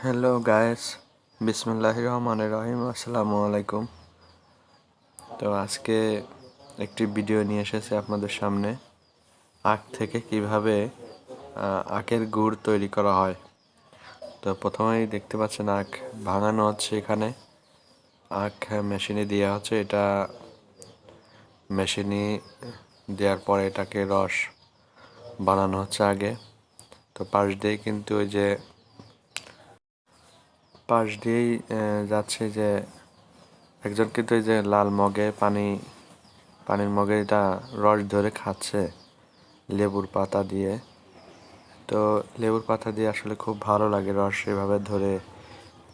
Hello guys, বিসমিল্লাহির রহমানির রহিম। আসসালামু আলাইকুম। তো আজকে একটি ভিডিও নিয়ে এসেছি আপনাদের সামনে। আখ থেকে কিভাবে আখের গুড় তৈরি করা হয়। তো প্রথমেই দেখতে পাচ্ছেন আখ ভাঙানো হচ্ছে। এখানে আখ মেশিনে দেওয়া হচ্ছে। এটা মেশিনে দেওয়ার পরে এটাকে রস বানানো হচ্ছে আগে। তো পাশ দিয়েই যাচ্ছে যে একজন, কিন্তু এই যে লাল মগে পানির মগে এটা রস ধরে খাচ্ছে লেবুর পাতা দিয়ে। তো লেবুর পাতা দিয়ে আসলে খুব ভালো লাগে, রস এভাবে ধরে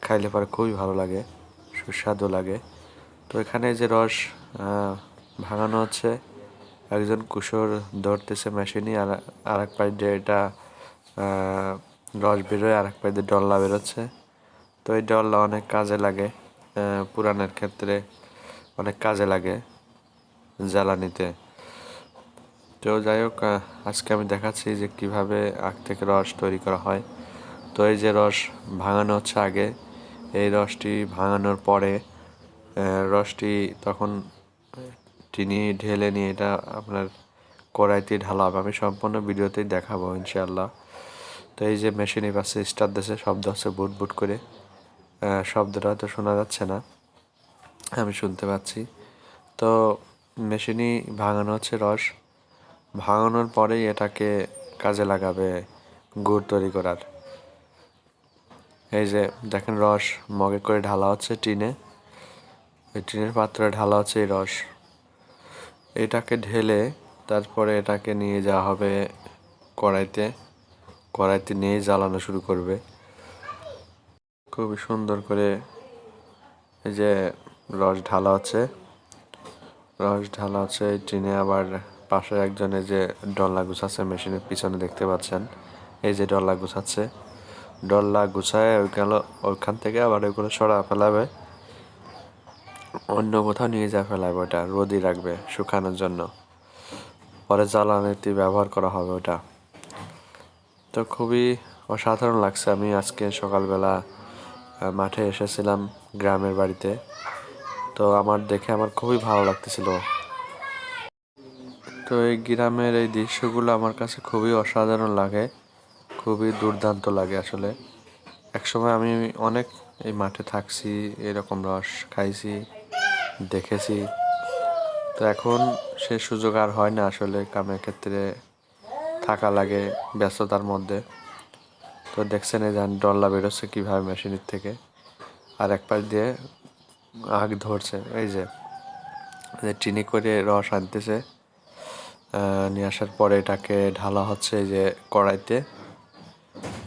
খাইলে পরে খুবই ভালো লাগে, সুস্বাদু লাগে। তো এখানে যে রস ভাঙানো হচ্ছে, একজন কুশর ধরতেছে মেশিনে, আর এক পাশ দিয়ে এটা রস বেরোয়, আর এক পাশ দিয়ে ডল্লা বেরোচ্ছে। তো এই ডল্লা অনেক কাজে লাগে, পুরানের ক্ষেত্রে অনেক কাজে লাগে জ্বালানিতে। তো যাই হোক, আজকে আমি দেখাচ্ছি যে কিভাবে আখ থেকে রস তৈরি করা হয়। তো এই যে রস ভাঙানো হচ্ছে আগে, এই রসটি ভাঙানোর পরে রসটি তখন চিনি ঢেলে নিয়ে এটা আপনার কড়াইতে ঢালা হবে। আমি সম্পূর্ণ ভিডিওতেই দেখাবো ইনশাআল্লাহ। তো এই যে মেশিনে পাশে স্টার্ট দিচ্ছে, শব্দ হচ্ছে বুট বুট করে। শব্দটা হয়তো শোনা যাচ্ছে না, আমি শুনতে পাচ্ছি। তো মেশিনই ভাঙানো হচ্ছে রস। ভাঙানোর পরেই এটাকে কাজে লাগাবে গুড় তৈরি করার। এই যে দেখেন রস মগে করে ঢালা হচ্ছে টিনে, এই টিনের পাত্রে ঢালা হচ্ছে এই রস। এটাকে ঢেলে তারপরে এটাকে নিয়ে যাওয়া হবে কড়াইতে নিয়ে জ্বালানো শুরু করবে। খুবই সুন্দর করে এই যে রস ঢালা হচ্ছে এই টিনে। আবার পাশে একজনে যে ডল্লা গুছাচ্ছে মেশিনের পিছনে দেখতে পাচ্ছেন, এই যে ডল্লা গুছাচ্ছে, ডল্লা গুছায় ওইখান থেকে আবার ওইগুলো সরা ফেলাবে, অন্য কোথাও নিয়ে যা ফেলাবে, ওটা রোদে রাখবে শুকানোর জন্য, পরে জ্বালানিতে ব্যবহার করা হবে ওটা। তো খুবই অসাধারণ লাগছে। আমি আজকে সকালবেলা মাঠে এসেছিলাম গ্রামের বাড়িতে, তো আমার খুবই ভালো লাগতেছিল। তো এই গ্রামের এই দৃশ্যগুলো আমার কাছে খুবই অসাধারণ লাগে, খুবই দুর্দান্ত লাগে আসলে। একসময় আমি অনেক এই মাঠে থাকছি, এরকম রস খাইছি, দেখেছি। তো এখন সে সুযোগ আর হয় না আসলে, কামের ক্ষেত্রে থাকা লাগে ব্যস্ততার মধ্যে। তো দেখছেন এই যান ডল্লা বেরোচ্ছে কীভাবে মেশিনের থেকে, আর এক পাশ দিয়ে আগ ধরছে। এই যে চিনি করে রস আনতেছে, নিয়ে আসার পরে এটাকে ঢালা হচ্ছে এই যে কড়াইতে।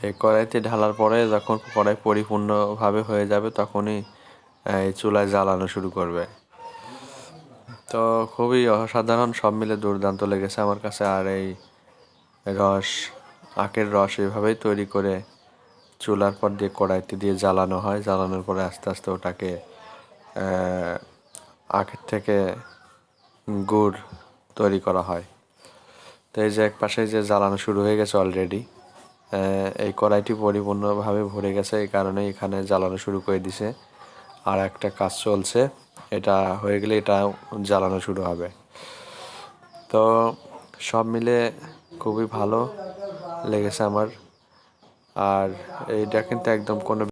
এই কড়াইতে ঢালার পরে যখন কড়াই পরিপূর্ণভাবে হয়ে যাবে, তখনই এই চুলায় জ্বালানো শুরু করবে। তো খুবই অসাধারণ, সব মিলে দুর্দান্ত লেগেছে আমার কাছে। আর এই আখের রস এভাবেই তৈরি করে চুলার পর দিয়ে কড়াইতে দিয়ে জ্বালানো হয়। জ্বালানোর পরে আস্তে আস্তে ওটাকে আখের থেকে গুড় তৈরি করা হয়। তো এই যে এক পাশে যে জ্বালানো শুরু হয়ে গেছে অলরেডি, এই কড়াইটি পরিপূর্ণভাবে ভরে গেছে, এই কারণে এখানে জ্বালানো শুরু করে দিছে। আর একটা কাজ চলছে, এটা হয়ে গেলে এটা জ্বালানো শুরু হবে। তো সব মিলে খুবই ভালো লেগেছে আমার। আর এইটা কিন্তু একদম কোনো